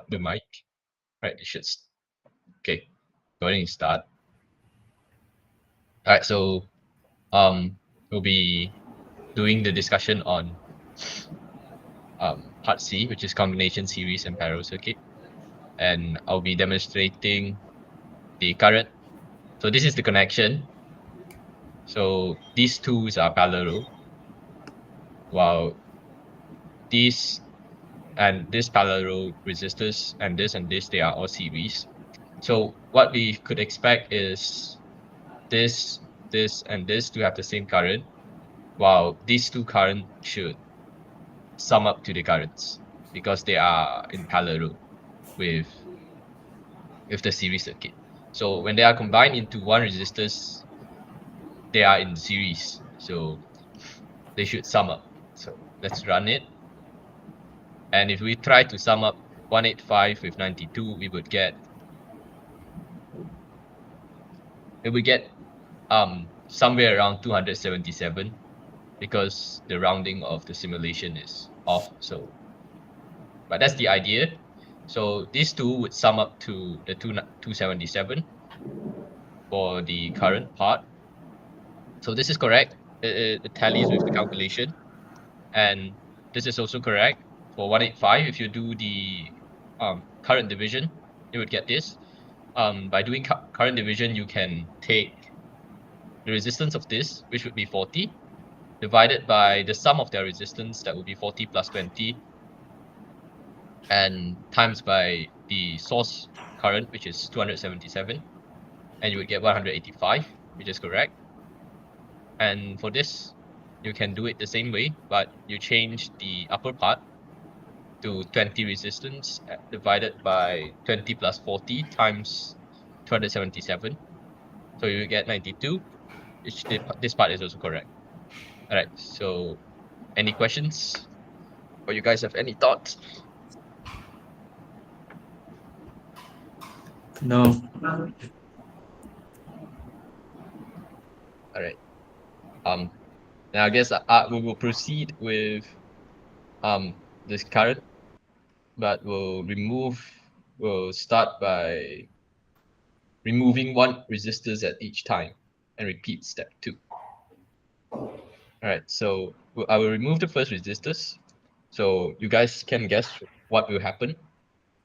up the mic. Right, it should. Okay, go ahead and start. All right, so we'll be doing the discussion on part C, which is combination series and parallel circuit, and I'll be demonstrating the current. So this is the connection. So these twos are parallel, while these and this parallel resistors and this they are all series. So what we could expect is this, and this to have the same current, while these two currents should sum up to the currents because they are in parallel with the series circuit. So when they are combined into one resistors, they are in series. So they should sum up. So let's run it. And if we try to sum up 185 with 92, we would get somewhere around 277 because the rounding of the simulation is off. So but that's the idea. So these two would sum up to the 277 for the current part. So this is correct. It tallies with the calculation. And this is also correct for 185. If you do the current division, you would get this. By doing current division, you can take the resistance of this, which would be 40, divided by the sum of their resistance, that would be 40 plus 20, and times by the source current, which is 277, and you would get 185, which is correct. And for this, you can do it the same way, but you change the upper part to 20 resistance divided by 20 plus 40 times 277. So you get 92, which this part is also correct. All right, so any questions? Or you guys have any thoughts? No. All right. Now I guess we will proceed with this current, but we'll start by removing one resistors at each time and repeat step 2. All right, so I will remove the first resistors. So you guys can guess what will happen.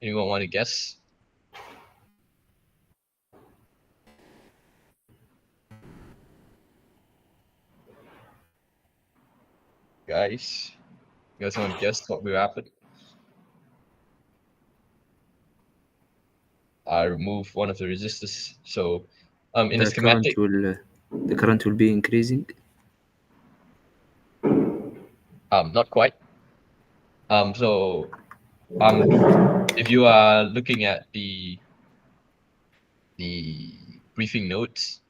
Anyone want to guess? Guys, you guys want to guess what will happen? I remove one of the resistors. So in the schematic, The current will be increasing. not quite. So if you are looking at the briefing notes,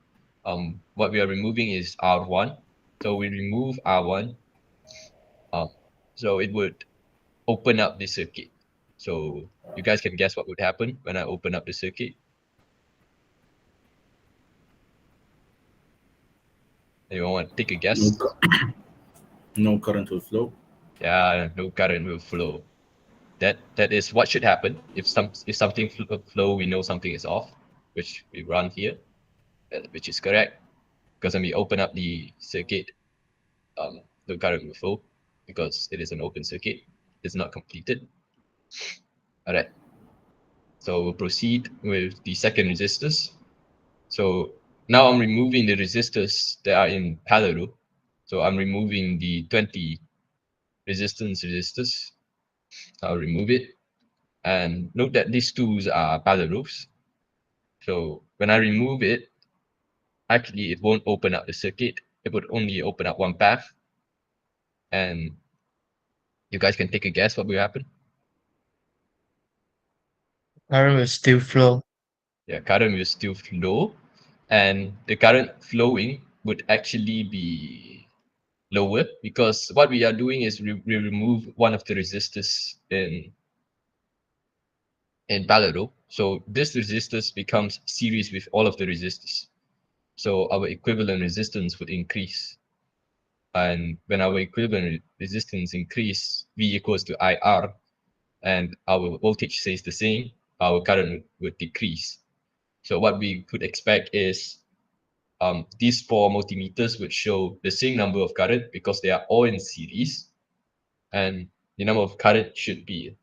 what we are removing is R1. So we remove R1. So it would open up the circuit. So you guys can guess what would happen when I open up the circuit. Anyone want to take a guess? No current will flow. Yeah, no current will flow. That is what should happen. If something flow, we know something is off, which we run here, which is correct. Because when we open up the circuit, the current will flow because it is an open circuit. It's not completed. All right. So we'll proceed with the second resistors. So now I'm removing the resistors that are in parallel. So I'm removing the 20 resistors. I'll remove it. And note that these twos are parallels. So when I remove it, actually it won't open up the circuit. It would only open up one path. And you guys can take a guess what will happen. Current will still flow. Yeah, current will still flow. And the current flowing would actually be lower because what we are doing is we remove one of the resistors in parallel. So this resistors becomes series with all of the resistors. So our equivalent resistance would increase. And when our equivalent resistance increase, V equals to IR, and our voltage stays the same, our current would decrease. So what we could expect is these four multimeters would show the same number of current because they are all in series, and the number of current should be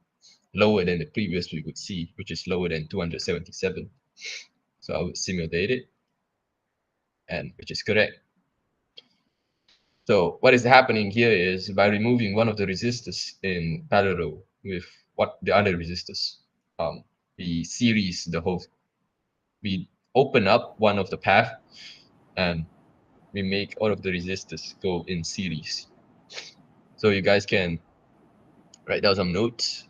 lower than the previous we would see, which is lower than 277. So I would simulate it, and which is correct. So what is happening here is by removing one of the resistors in parallel with what the other resistors, we series the whole, we open up one of the path and we make all of the resistors go in series. So you guys can write down some notes.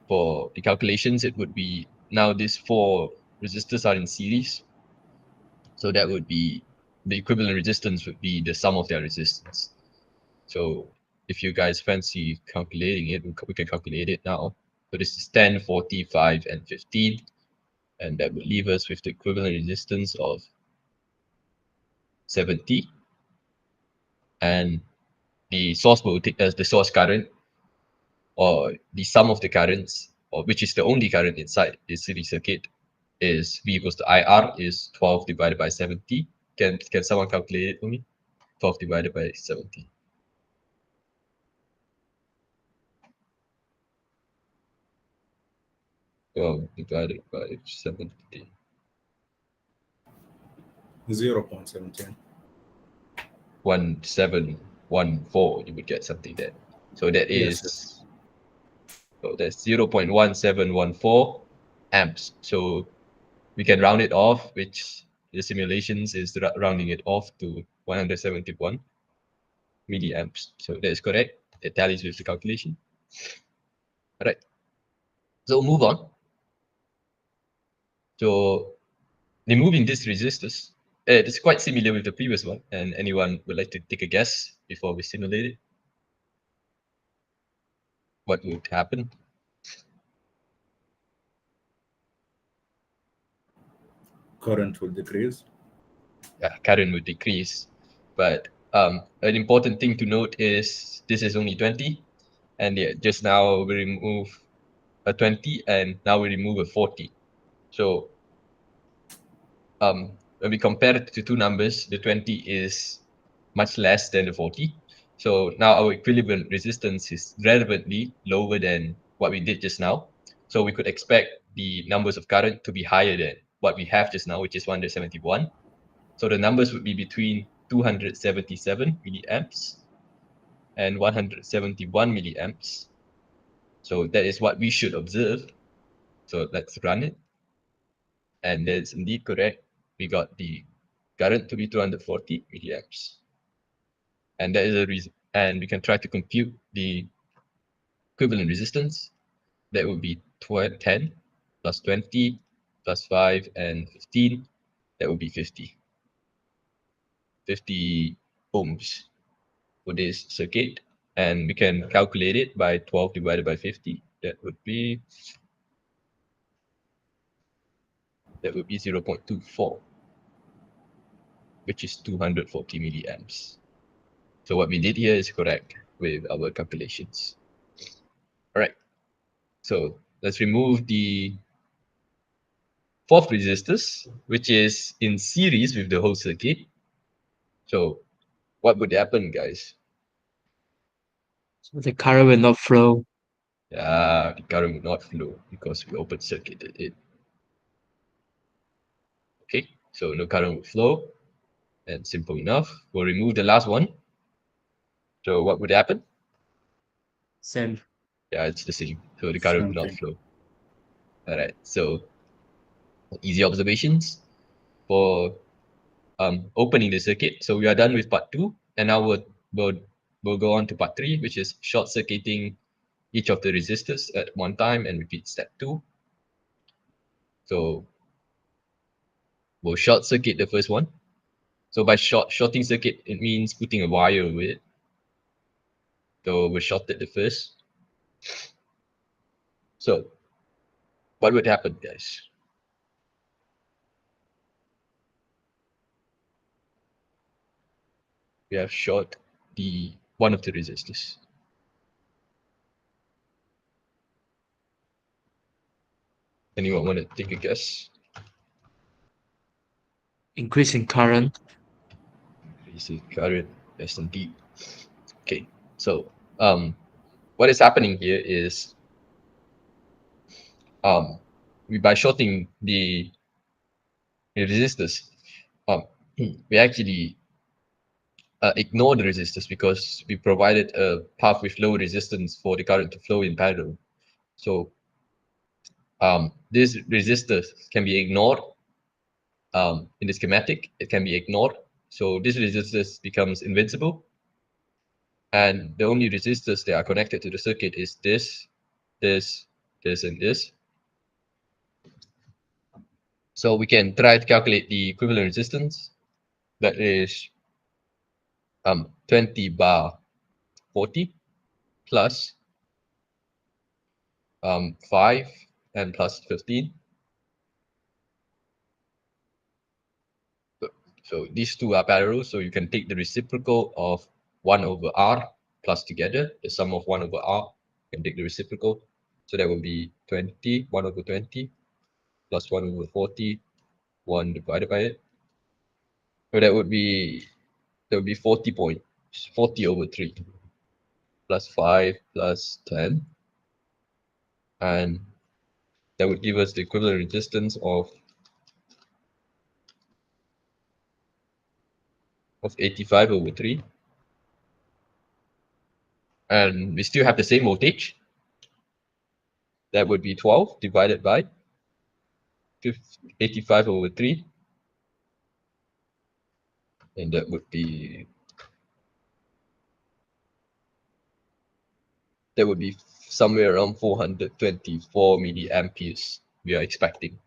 For the calculations, it would be now these four resistors are in series. So that would be the equivalent resistance would be the sum of their resistance. So if you guys fancy calculating it, we can calculate it now. So this is 10, 40, 5, and 15. And that would leave us with the equivalent resistance of 70. And the source voltage as the source current, or the sum of the currents, or which is the only current inside the series circuit, is V equals to IR is 12 divided by 70. Can someone calculate it for me? 12 divided by 70. 12 divided by 70. 0.17. 1714, you would get something there. So that is Yes. so that's 0.1714 amps. So we can round it off, which the simulations is rounding it off to 171 milliamps. So that is correct. It tallies with the calculation. All right. So move on. So removing these resistors, it's quite similar with the previous one. And anyone would like to take a guess before we simulate it? What would happen? Current will decrease. Current would decrease. But an important thing to note is this is only 20. And yeah, just now we remove a 20 and now we remove a 40. So when we compare it to two numbers, the 20 is much less than the 40. So now our equilibrium resistance is relevantly lower than what we did just now. So we could expect the numbers of current to be higher than what we have just now, which is 171. So the numbers would be between 277 milliamps and 171 milliamps. So that is what we should observe. So let's run it. And that's indeed correct. We got the current to be 240 milliamps. And that is a reason. And we can try to compute the equivalent resistance. That would be 10 plus 20 plus 5 and 15. That would be 50. 50 ohms for this circuit. And we can calculate it by 12 divided by 50. That would be 0.24, which is 240 milliamps. So what we did here is correct with our calculations. All right. So let's remove the fourth resistors, which is in series with the whole circuit. So what would happen, guys? So the current will not flow. The current will not flow because we open circuited it. Okay, so no current will flow. And simple enough. We'll remove the last one. So what would happen? Same. Yeah, it's the same. So the current will not Something. flow. All right. So easy observations for opening the circuit. So we are done with part 2, and now we'll go on to part 3, which is short circuiting each of the resistors at one time and repeat step 2. So we'll short circuit the first one. So by shorting circuit, it means putting a wire over it. So we shorted the first. So what would happen, guys? We have short the one of the resistors. Anyone want to take a guess? Increasing current. Increasing current, yes indeed. Okay, so what is happening here is by shorting the resistors, we actually ignore the resistors because we provided a path with low resistance for the current to flow in parallel. So these resistors can be ignored in the schematic. It can be ignored. So this resistors becomes invincible. And the only resistors that are connected to the circuit is this, and this. So we can try to calculate the equivalent resistance. That is 20 bar 40 plus 5 and plus 15. So these two are parallel, so you can take the reciprocal of 1 over r plus together, the sum of 1 over r, you can take the reciprocal. So that will be 20, 1 over 20 plus 1 over 40, 1 divided by it. So that would be 40 over 3 plus 5 plus 10. And that would give us the equivalent resistance of 85 over 3. And we still have the same voltage. That would be 12 divided by 85 over 3. And that would be somewhere around 424 milliamperes we are expecting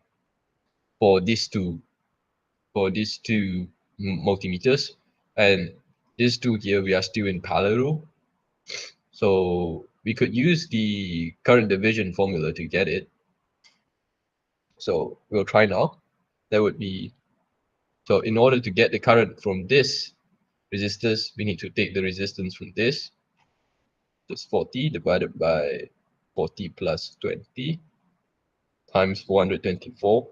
for these two multimeters. And these two here, we are still in parallel, so we could use the current division formula to get it. So we'll try now. That would be, so in order to get the current from this resistors, we need to take the resistance from this. That's 40 divided by 40 plus 20 times 424.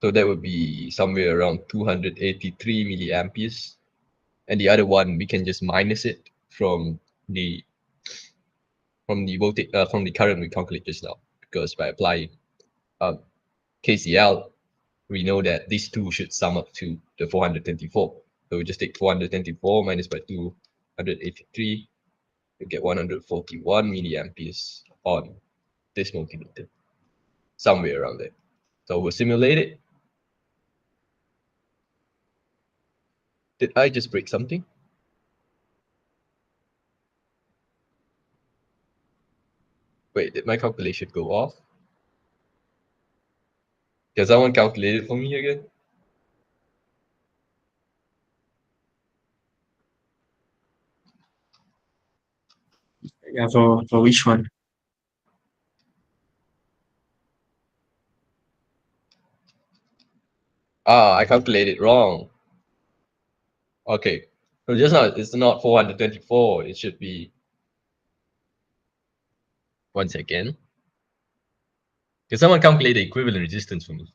So that would be somewhere around 283 milliamperes. And the other one, we can just minus it from the voltage, from the current we calculated just now, because by applying KCL, we know that these two should sum up to the 424. So we just take 424 minus by 283, you get 141 milliamperes on this multimeter, somewhere around there. So we'll simulate it. Did I just break something? Wait, did my calculation go off? Can someone calculate it for me again? Yeah, for which one? I calculated wrong. Okay, so just now it's not 424. It should be, once again. Can someone calculate the equivalent resistance for me?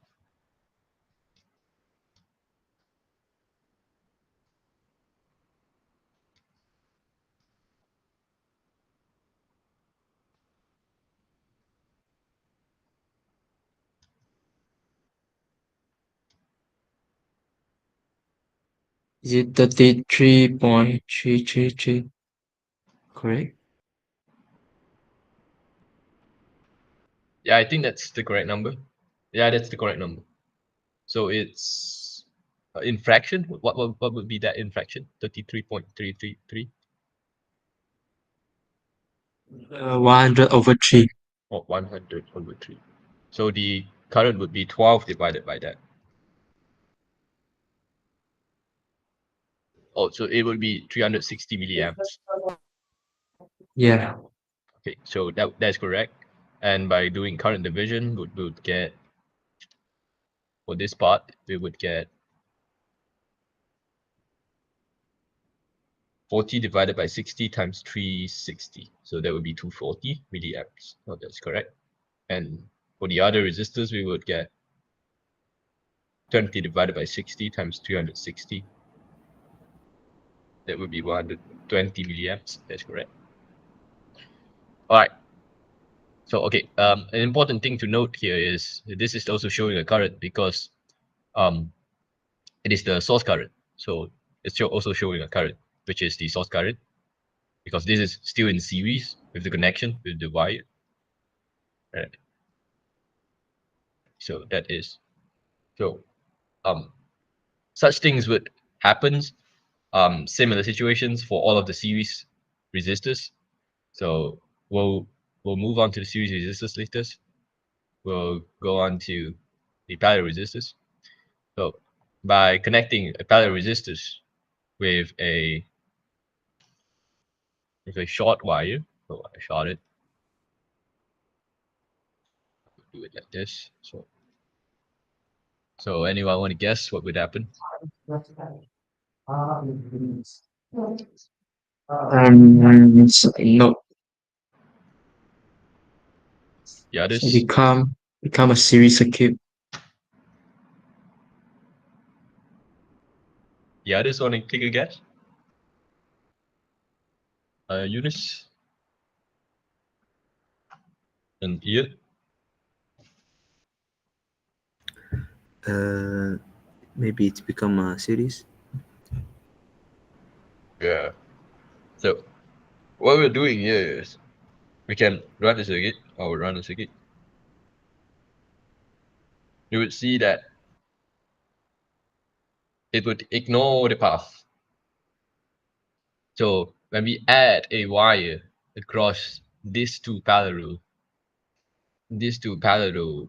Is it 33.333? Correct? Yeah, I think that's the correct number. Yeah, that's the correct number. So it's in fraction. What would be that in fraction? 33.333 100 over 3. or 100 over 3. So the current would be 12 divided by that. Oh, so it would be 360 milliamps. Yeah. Okay, so that's correct. And by doing current division, we would get, for this part, we would get 40 divided by 60 times 360. So that would be 240 milliamps. Oh, that's correct. And for the other resistors, we would get 20 divided by 60 times 360. That would be 120 milliamps. That's correct. All right. So, okay, an important thing to note here is this is also showing a current because it is the source current. So it's also showing a current, which is the source current, because this is still in series with the connection with the wire. Right. So that is so such things would happen, similar situations for all of the series resistors. So we'll move on to the series resistors later. We'll go on to the parallel resistors. So by connecting a parallel resistors with a short wire, so I short it. Do it like this. So anyone want to guess what would happen? No, The so others? become a series circuit. The others want to take a guess? Eunice and Ian? Maybe it's become a series. Yeah. So what we're doing here is we can run the circuit, or run the circuit. You would see that it would ignore the path. So when we add a wire across these two parallel these two parallel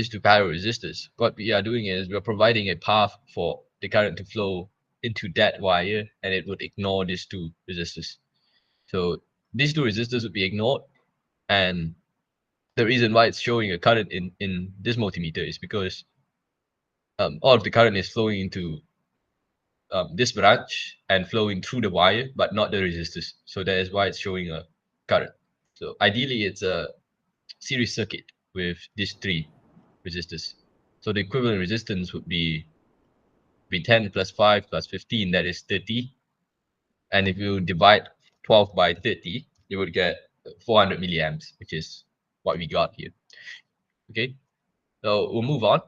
resistors, what we are doing is we're providing a path for the current to flow into that wire, and it would ignore these two resistors. So these two resistors would be ignored, and the reason why it's showing a current in this multimeter is because all of the current is flowing into this branch and flowing through the wire, but not the resistors. So that is why it's showing a current. So ideally, it's a series circuit with these three resistors. So the equivalent resistance would be 10 plus 5 plus 15, that is 30. And if you divide 12 by 30, you would get 400 milliamps, which is what we got here. Okay, so we'll move on.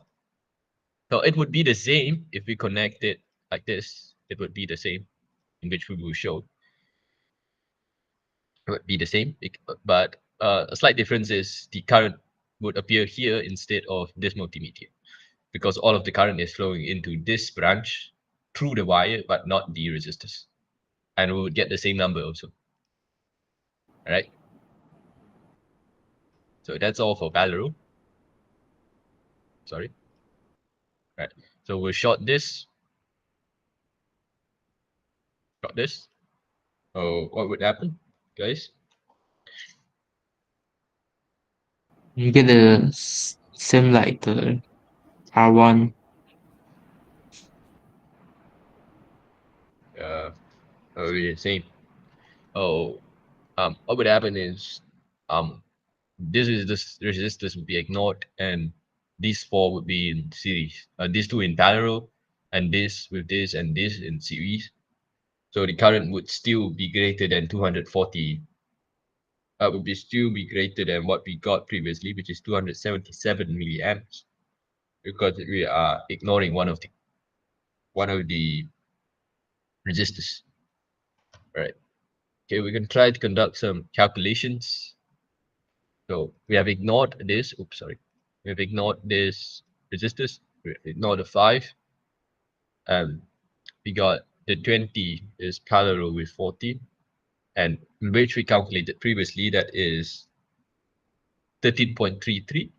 So it would be the same if we connect it like this. It would be the same, in which we will show. It would be the same, but a slight difference is the current would appear here instead of this multimeter, because all of the current is flowing into this branch through the wire, but not the resistors. And we would get the same number also. All right. So that's all for parallel. Sorry. All right. So we'll short this. Short this. Oh, what would happen, guys? You get the same like the R1. Okay, same. Oh, what would happen is, this resistors would be ignored, and these four would be in series. These two in parallel, and this with this and this in series. So the current would still be greater than 240. Would be still be greater than what we got previously, which is 277 milliamps, because we are ignoring one of the resistors. All right. Okay, we can try to conduct some calculations. So we have ignored this. Oops, sorry. We have ignored this resistors. We ignored the 5. We got the 20 is parallel with 40, and which we calculated previously, that is 13.33.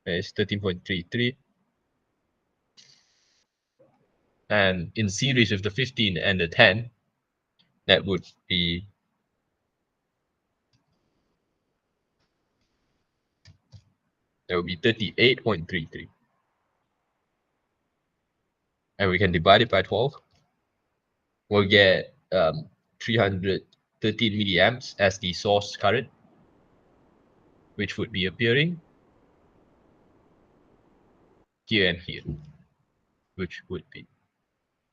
Is 13.33. And in series with the 15 and the 10, that would be that would be 38.33. and we can divide it by 12. We'll get 313 milliamps as the source current, which would be appearing here and here, which would be,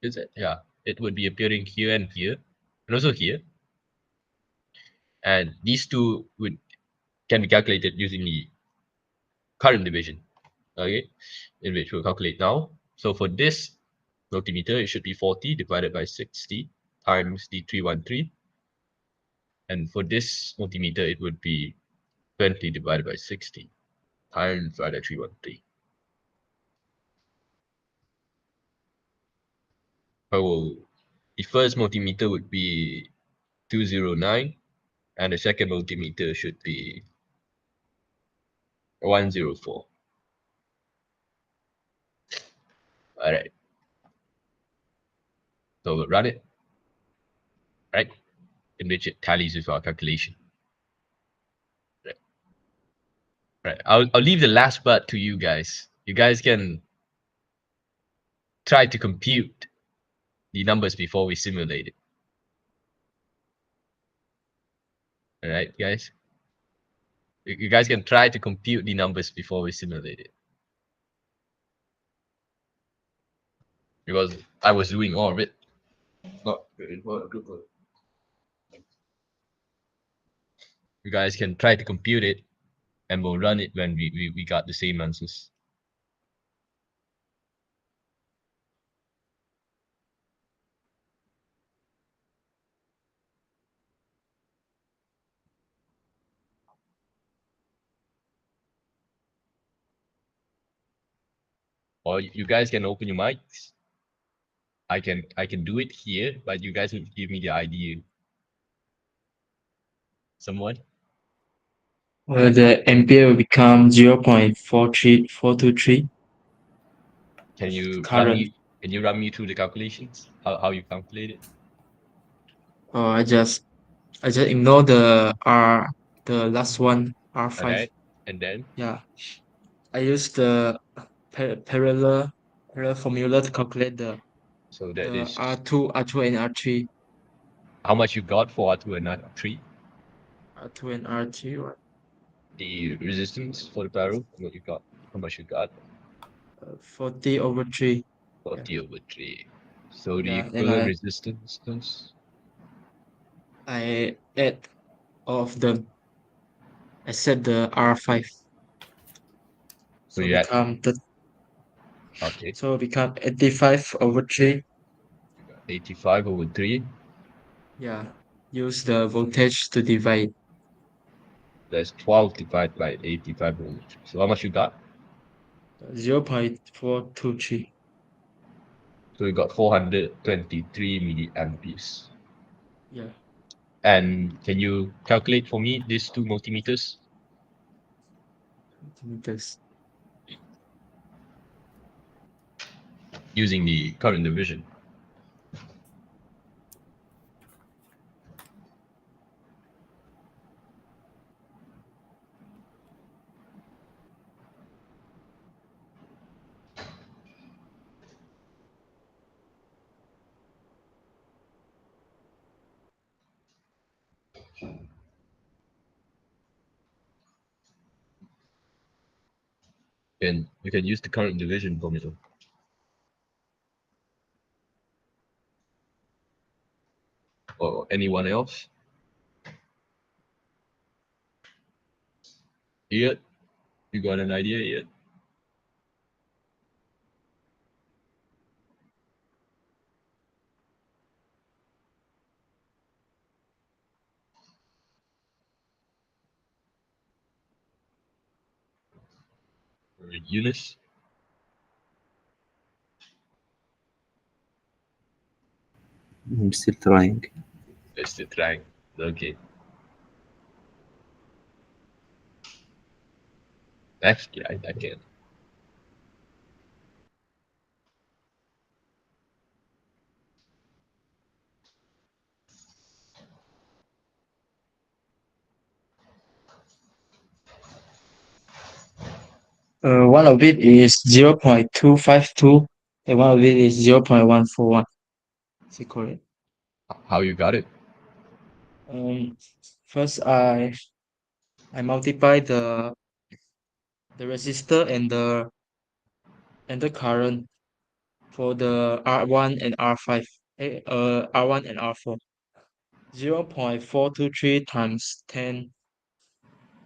is it? Yeah, it would be appearing here and here, and also here. And these two can be calculated using the current division, okay, in which we'll calculate now. So for this multimeter, it should be 40 divided by 60 times the 313. And for this multimeter, it would be 20 divided by 60 times by the 313. Oh, the first multimeter would be 209, and the second multimeter should be 104. All right. So we'll run it, right? In which it tallies with our calculation. Right. I'll leave the last part to you guys. You guys can try to compute the numbers before we simulate it. All right, guys. You guys can try to compute the numbers before we simulate it. Because I was doing all of it. Not you guys can try to compute it, and we'll run it when we got the same answers. Or you guys can open your mics. I can do it here, but you guys would give me the idea. Someone? The ampere will become 0.43423. Can you Current. run me through the calculations? How you calculate it? I just ignore the last one, R5. Alright. And then Yeah. I use the parallel formula to calculate the so that is R2 and R3. how much you got for R2 and R3? R2 and R3, right? The resistance for the barrel, what you got? How much you got? 40 over 3. 40 over 3. So the Yeah, then equivalent resistance is I add all of them except the R5. so you add become okay. so become 85 over 3. 85 over 3. Yeah. Use the voltage to divide. That's 12 divided by 85 over 3. So how much you got? 0.423. So you got 423 milliamperes. Yeah. And can you calculate for me these two multimeters? Meters. Using the current division. And you can use the current division formula. Or anyone else? Yet? You got an idea yet? Or Eunice? I'm still trying. Let's try. Okay. Actually, I can. One of it is 0.252 and one of it is 0.141. Is it correct? How you got it? First I multiply the resistor and the current for the R1 and R5. R1 and R4. 0.423 times 10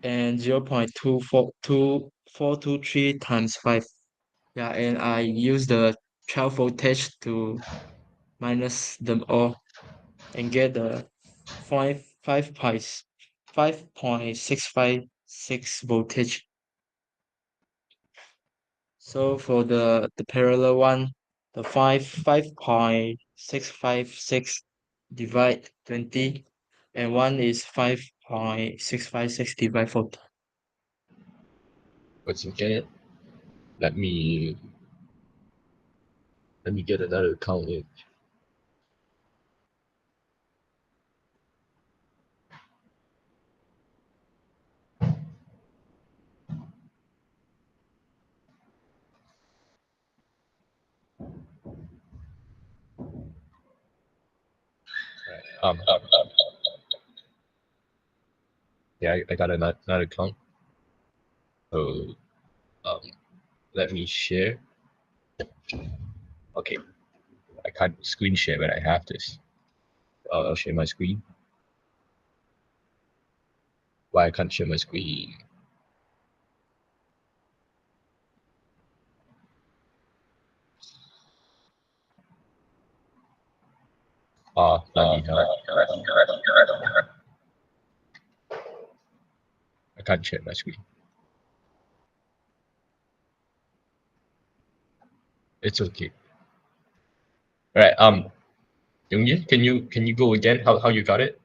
and 0.2423 times 5. Yeah, and I use the 12 voltage to minus them all and get the 5.656 voltage. So for the parallel one, the 5.656 divide 20, and one is 5.656 divide 40. Let's get it. Let me get another account here. Right. Yeah, I got another account. So let me share. Okay, I can't screen share, but I have this. I'll share my screen. Why I can't share my screen? Bloody hell. I can't share my screen. It's okay. All right. Youngin, can you go again? How you got it?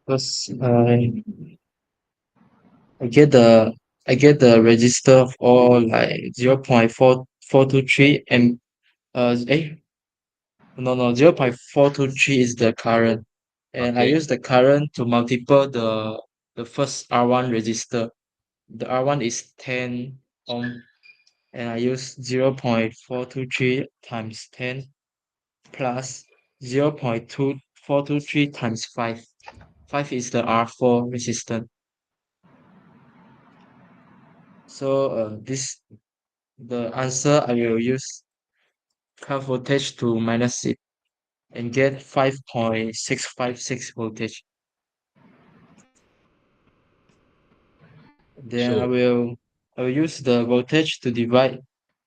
First, I get the register of all like 0.4423 and no 0.423 is the current, and I Okay. use the current to multiple the first R1 register. The R1 is 10 ohm, and I use 0.423 times 10 plus 0.2423 times 5. 5 is the R4 resistance. So the answer I will use 12 voltage to minus it and get 5.656 voltage. Then So I will use the voltage to divide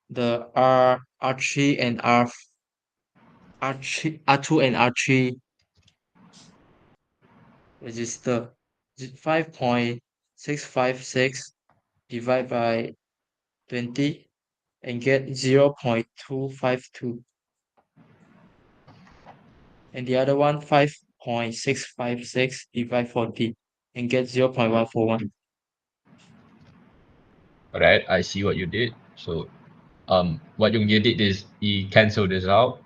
the R3 and R2 and R3 resistor. 5.656 divided by 20 and get 0.252. And the other one 5.656 divide 40 and get 0.141. all right, I see what you did. So what Youngin did is he canceled this out,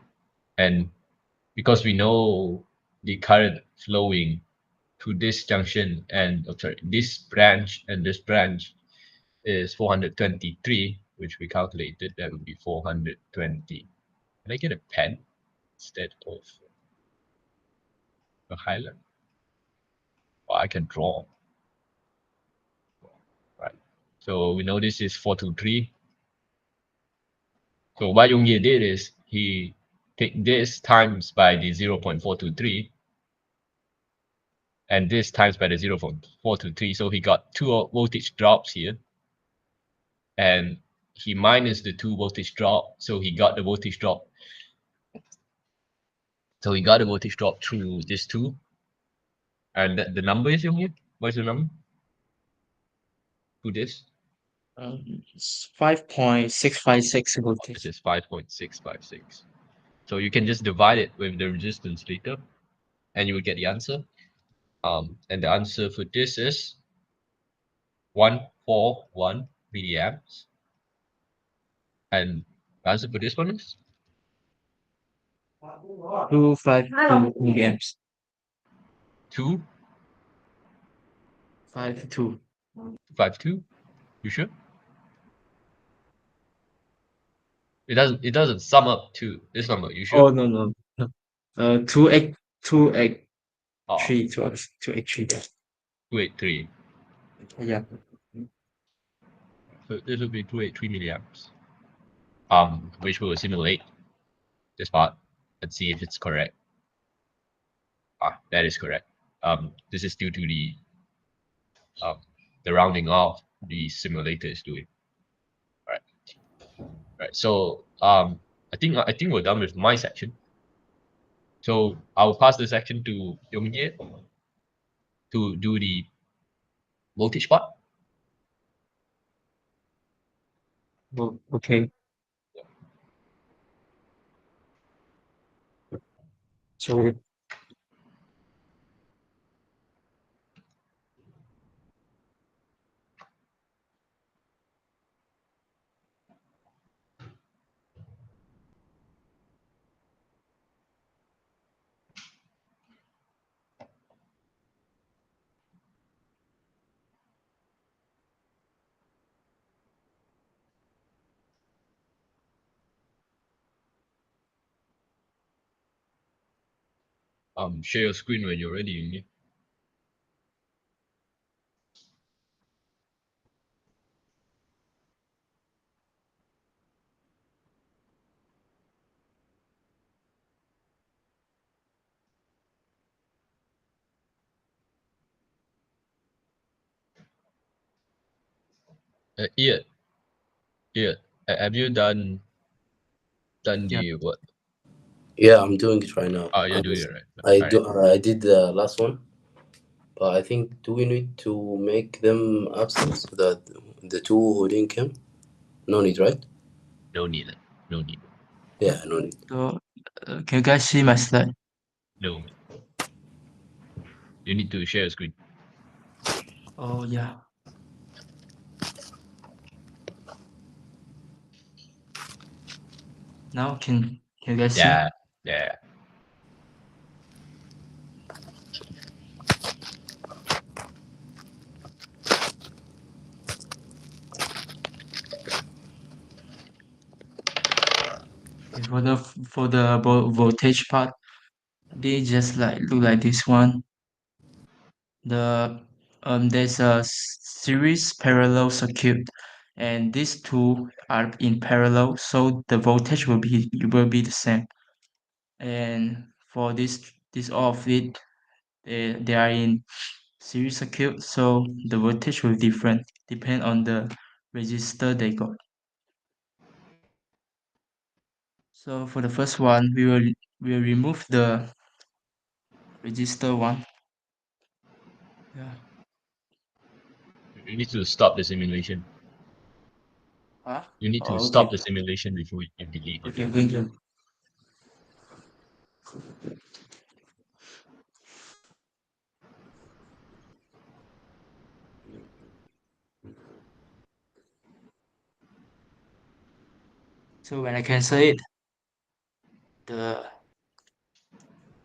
and because we know the current flowing to this junction and sorry, this branch and this branch is 423, which we calculated, that would be 420. Can I get a pen instead of a highlight? Or I can draw. Right. So we know this is 423. So what Yongye did is he take this times by the 0.423 and this times by the 0.423. So he got two voltage drops here. And he minus the two voltage drop. So he got the voltage drop. So he got a voltage drop through this two. And the number is Yongye? What is the number? To this? It's 5.656 voltage. Which is 5.656. So you can just divide it with the resistance later and you will get the answer. And the answer for this is 141 milliamps. And the answer for this one is 252 milliamps. 252. 52. You sure? It doesn't sum up to this number. You Oh sure? no no no. 2x Oh, 2x 3. Yeah. 283. Yeah. So this will be 283 milliamps. Which will simulate this part. Let's see if it's correct. That is correct. This is due to um the rounding off the simulator is doing. All right. So I think we're done with my section. So I'll pass the section to Yongye to do the voltage part. Oh, okay. So Share your screen when you're ready, Yongye. Ian, Ian, have you done yeah. the what? Yeah, I'm doing it right now. Oh, you're doing it right. I All right. do. I did the last one, but I think do we need to make them absent so that the two who didn't come? No need, right? No need. No need. Yeah, no need. So can you guys see my slide? No. You need to share your screen. Oh yeah. Now can you guys see? Yeah. Yeah. Okay, for the voltage part, they just like look like this one. There's a series parallel circuit, and these two are in parallel, so the voltage will be the same. And for this all of it, they are in series circuit, so the voltage will different depend on the resistor they got. So for the first one, we will remove the resistor one. Yeah. You need to stop the simulation. Huh? You need to Oh, stop okay. the simulation before you delete it. Okay, going to. So when I cancel it, the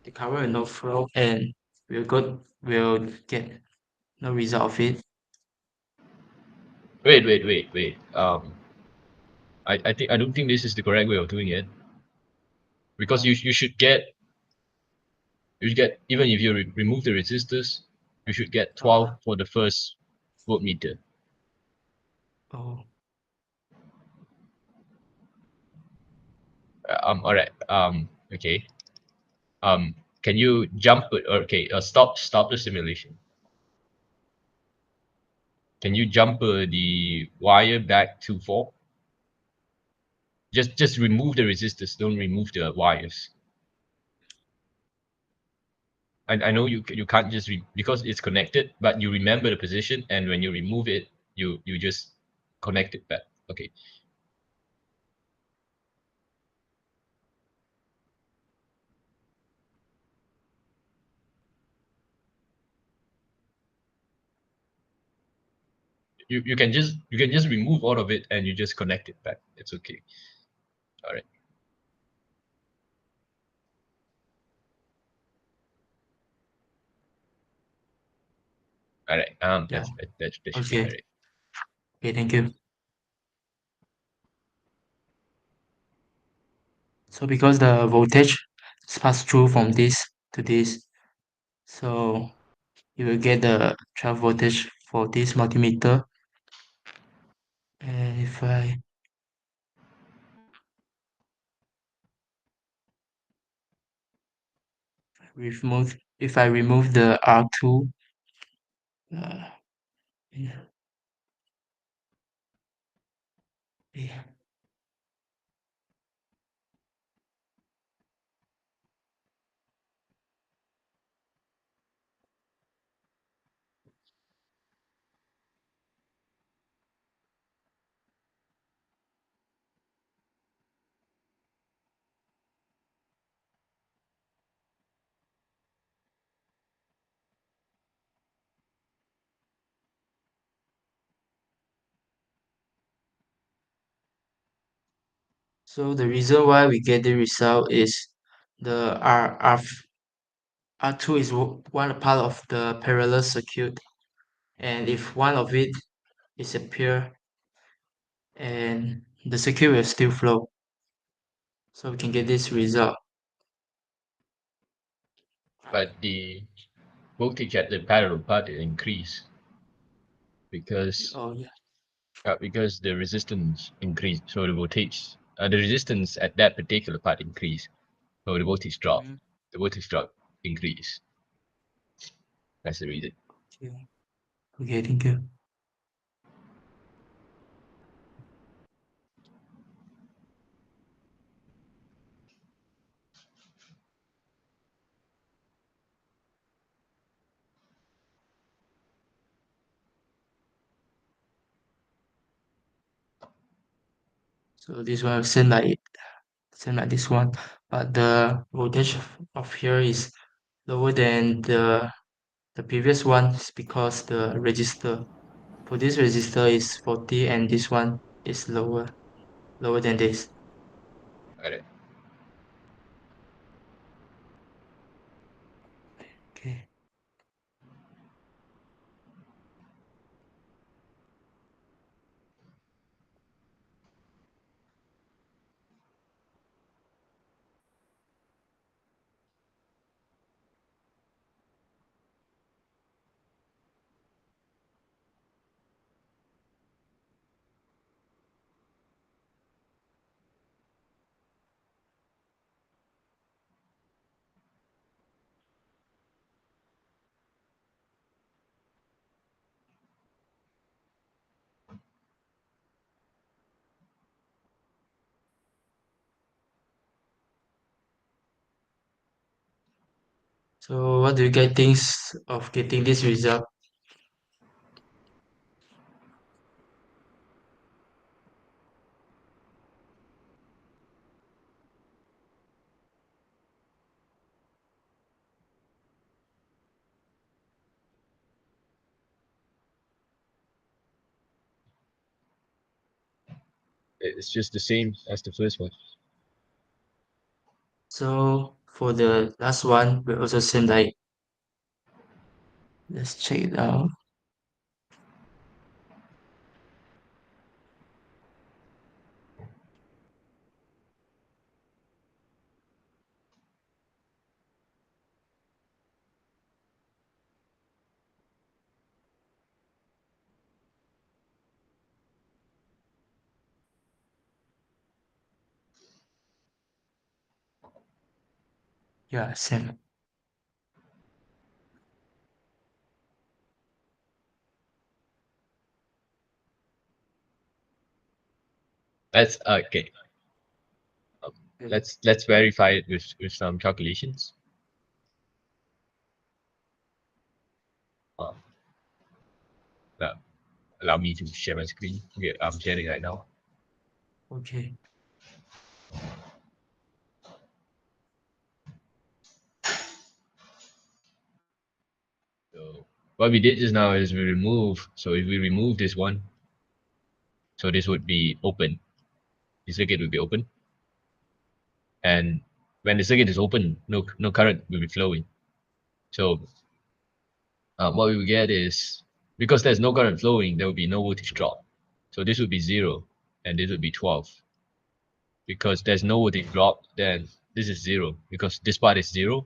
the current will not flow, and we'll get no result of it. Wait. I don't think this is the correct way of doing it, because Oh, you should get even if you remove the resistors, you should get 12 uh-huh. for the first voltmeter. Oh, All right. Okay. Can you jump it? Okay. Stop the simulation. Can you jump the wire back to 4? Just remove the resistors. Don't remove the wires. I know you can't just because it's connected, but you remember the position, and when you remove it, you just connect it back. Okay. You can just remove all of it and you just connect it back. It's okay. All right. All right. yeah. That should be Okay. all right. Okay, thank you. So because the voltage is passed through from this to this, so you will get the trough voltage for this multimeter. And if I remove the R2, yeah, yeah. So the reason why we get the result is the R2 is one part of the parallel circuit, and if one of it disappear, and the circuit will still flow. So we can get this result. But the voltage at the parallel part will increase because Oh yeah. because the resistance increased, so the voltage, the resistance at that particular part increased, so the voltage drop. Mhm. The voltage drop increase. That's the reason. Okay. Okay, thank you. So this one same like this one, but the voltage of here is lower than the previous one is because the resistor for this resistor is 40 and this one is lower than this. Got it. Okay. So what do you guys think of getting this result? It's just the same as the first one. So for the last one, we also same like, let's check it out. Yeah, same. That's okay. Let's verify it with some calculations. Uh, uh, Allow me to share my screen. Okay, I'm sharing right now. Okay. So what we did just now is we remove. So if we remove this one, so this would be open. The circuit would be open, and when the circuit is open, no current will be flowing. So what we will get is, because there's no current flowing, there will be no voltage drop. So this would be 0, and this would be 12. because there's no voltage drop, then this is 0 because this part is 0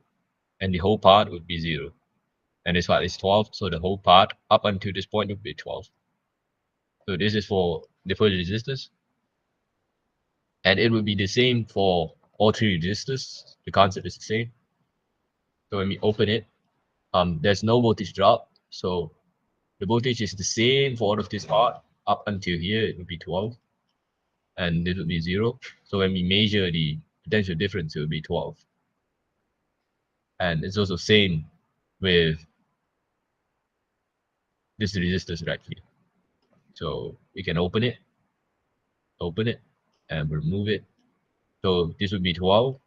and the whole part would be 0. And this part is 12, so the whole part up until this point would be 12. So this is for the first resistors. And it would be the same for all three resistors. The concept is the same. So when we open it, there's no voltage drop. So the voltage is the same for all of this part up until here, it would be 12. And this would be 0. So when we measure the potential difference, it would be 12. And it's also same with this resistors right here. So we can open it, and remove it. So this would be 12,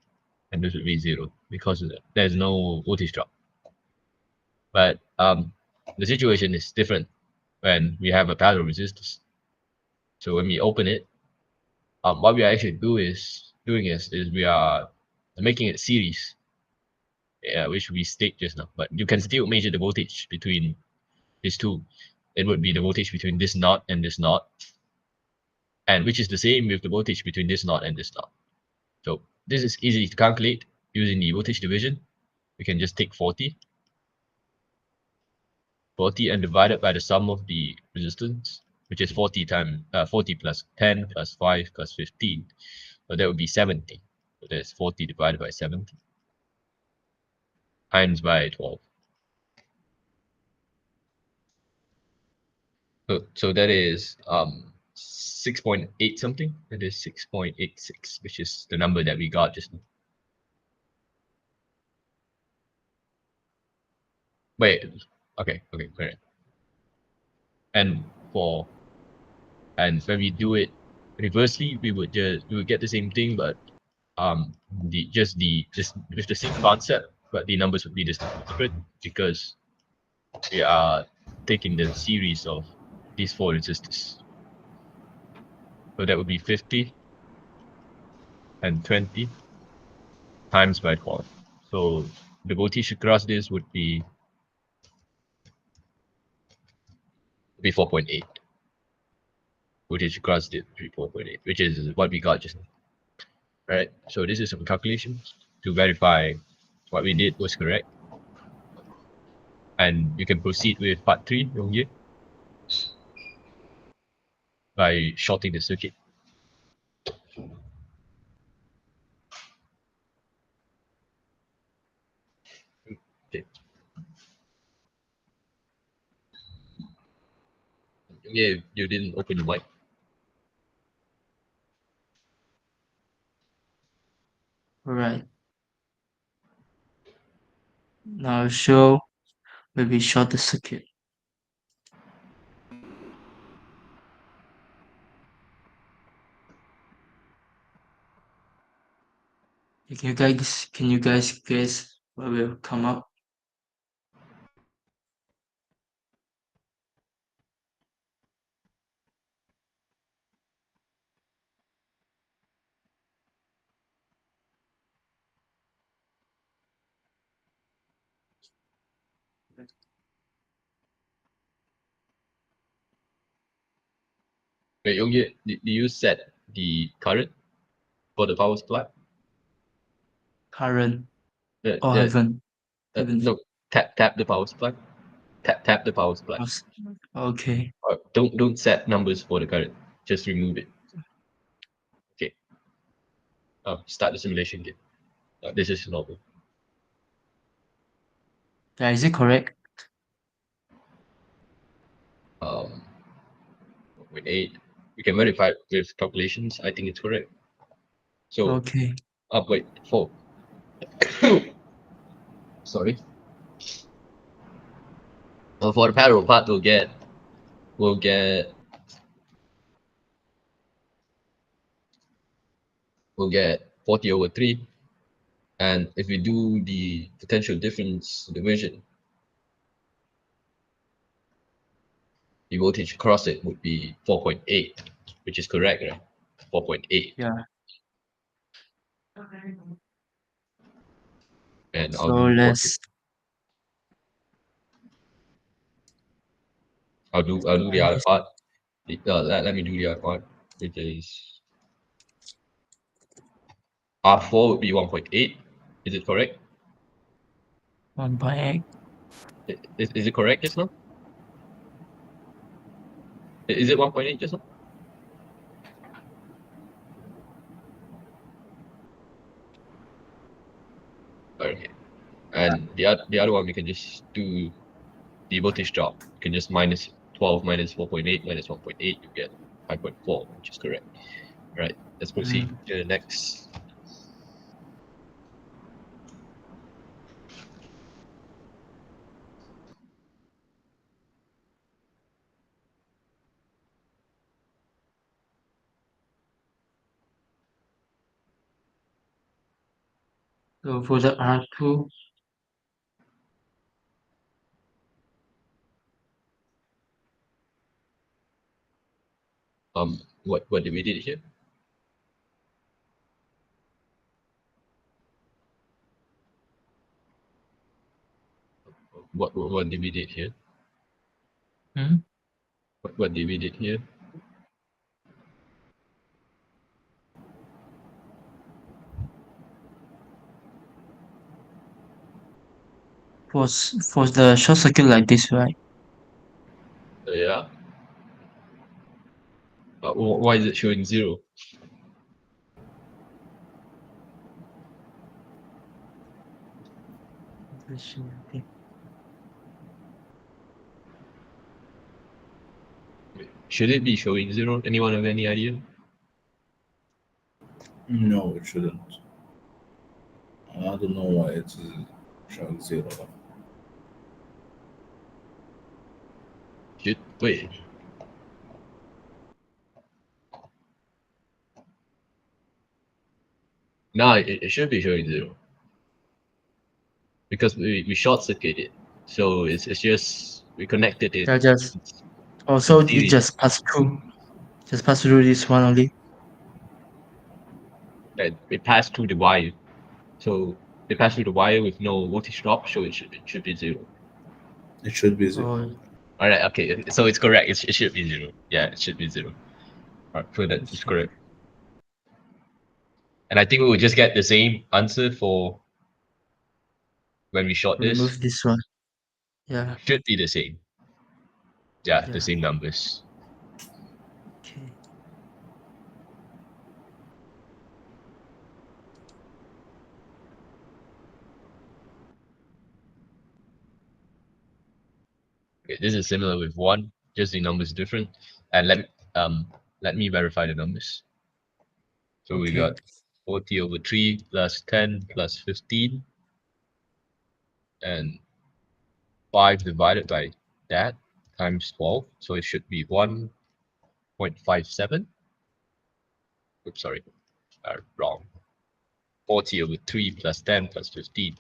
and this would be 0 because there's no voltage drop. But the situation is different when we have a parallel resistors. So when we open it, what we are actually doing is we are making it series, which we state just now. But you can still measure the voltage between these two. It would be the voltage between this knot and this knot, and which is the same with the voltage between this knot and this knot. So this is easy to calculate using the voltage division. We can just take 40 and divide it by the sum of the resistance, which is 40 plus 10 plus 5 plus 15. So that would be 70. So that's 40 divided by 70 times by 12. So that is 6.8 something. That is 6.86, which is the number that we got just now. Wait, okay, correct. And when we do it reversely, we would get the same thing, but just with the same concept, but the numbers would be different because we are taking the series of these four resistors. So that would be 50 and 20 times by 12. So the voltage across this would be 4.8. Voltage across it would be 4.8, which is what we got just now. Right. So this is some calculations to verify what we did was correct. And you can proceed with part 3 over here by shorting the circuit. Okay. Yeah, you didn't open the mic. Alright. Now I'll show where we short the circuit. Can you guys guess what will come up? Wait, Yogi, did you set the current for the power supply? Current. The, Oh, the, haven't. no, tap the power supply. Tap the power supply. Okay. Don't set numbers for the current. Just remove it. Okay. Start the simulation again. This is normal. Yeah, is it correct? With 8. We can verify with calculations. I think it's correct. So Okay. wait, 4. Sorry. For the parallel part, we'll get 40 over 3. And if we do the potential difference division, the voltage across it would be 4.8, which is correct, right? 4.8. Yeah. And So let's I'll do the other part. Let me do the other part, which is R4 would be 1.8. Is it correct? 1.8. Is it correct just now? Is it 1.8 just now? Okay. And the other one, we can just do the voltage drop. You can just minus 12 minus 4.8 minus 1.8, you get 5.4, which is correct. Right, let's proceed to the next. So for the R2, What did we did here? What did we did here? What did we did here? for the short circuit like this, right? Yeah. Why is it showing 0? Should it be showing 0? Anyone have any idea? No, it shouldn't. I don't know why it's showing 0. Wait. No, it should be showing 0. Because we short circuited. So it's just we connected it. Yeah, also it series. just pass through this one only. And it passed through the wire. So it passed through the wire with no voltage drop, so it should be 0. It should be 0. All right, okay. So it's correct. It should be 0. Yeah, it should be 0. All right, so that is correct. And I think we will just get the same answer for when we short this. Remove this one. Yeah. Should be the same. Yeah, the same numbers. Okay. Okay, this is similar with 1, just the numbers different. And let me verify the numbers. So we got 40 over 3 plus 10 plus 15 and 5 divided by that times 12. So it should be 1.57. Oops, sorry, wrong. 40 over 3 plus 10 plus 15.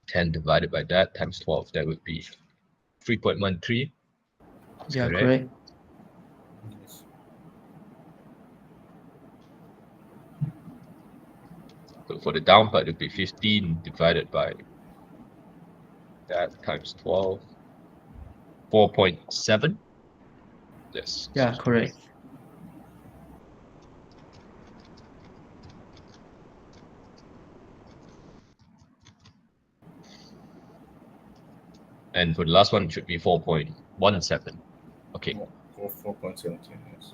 10 divided by that times 12. That would be 3.13. Yeah, correct. So for the down part, it would be 15 divided by that times 12. 4.7. Yes. Yeah, correct. And for the last one, it should be 4.17. Okay. 4.17, yes.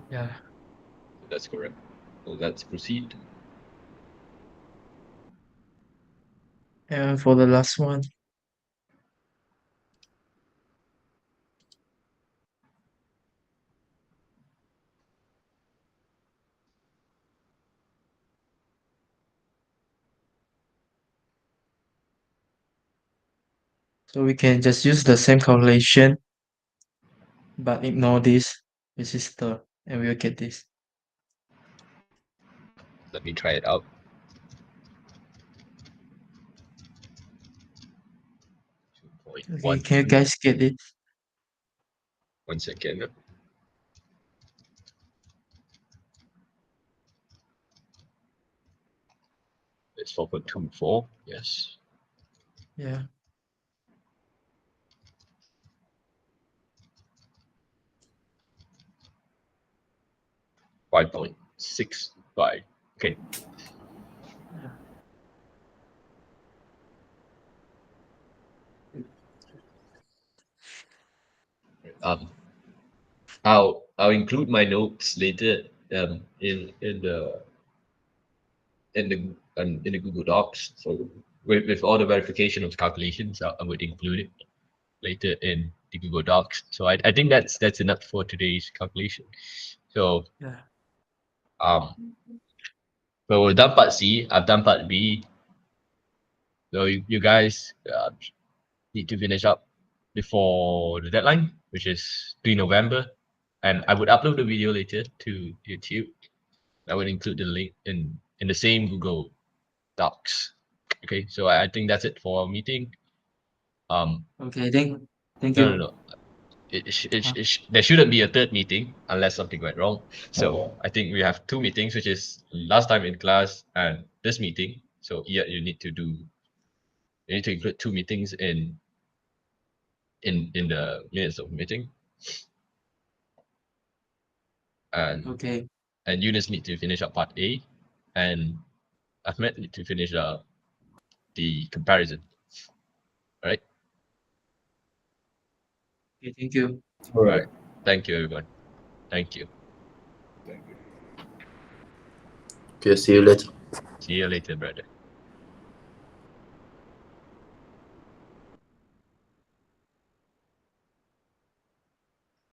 Yeah. That's correct. So let's proceed. And for the last one, so we can just use the same calculation, but ignore this resistor, and we'll get this. Let me try it out. Okay, can you guys get it? 1 second. It's 4.24. Yes. Yeah. $5.65. Okay. Um, I'll include my notes later in the Google Docs. So with all the verification of calculations, I would include it later in the Google Docs. So I think that's enough for today's calculation. So Yeah. so we've done part C. I've done part B. So you guys need to finish up before the deadline, which is 3 November. And I would upload the video later to YouTube. I would include the link in the same Google Docs. Okay, so I think that's it for our meeting. Okay. Thank No, you. no, no. There shouldn't be a third meeting unless something went wrong. So I think we have two meetings, which is last time in class and this meeting. So yeah, you need to include two meetings in the minutes of meeting. And Okay. Eunice need to finish up part A, and Ahmed need to finish the comparison. All right. Okay. Thank you. All right. Thank you, everyone. Thank you. Thank you. Okay, see you later. See you later, brother.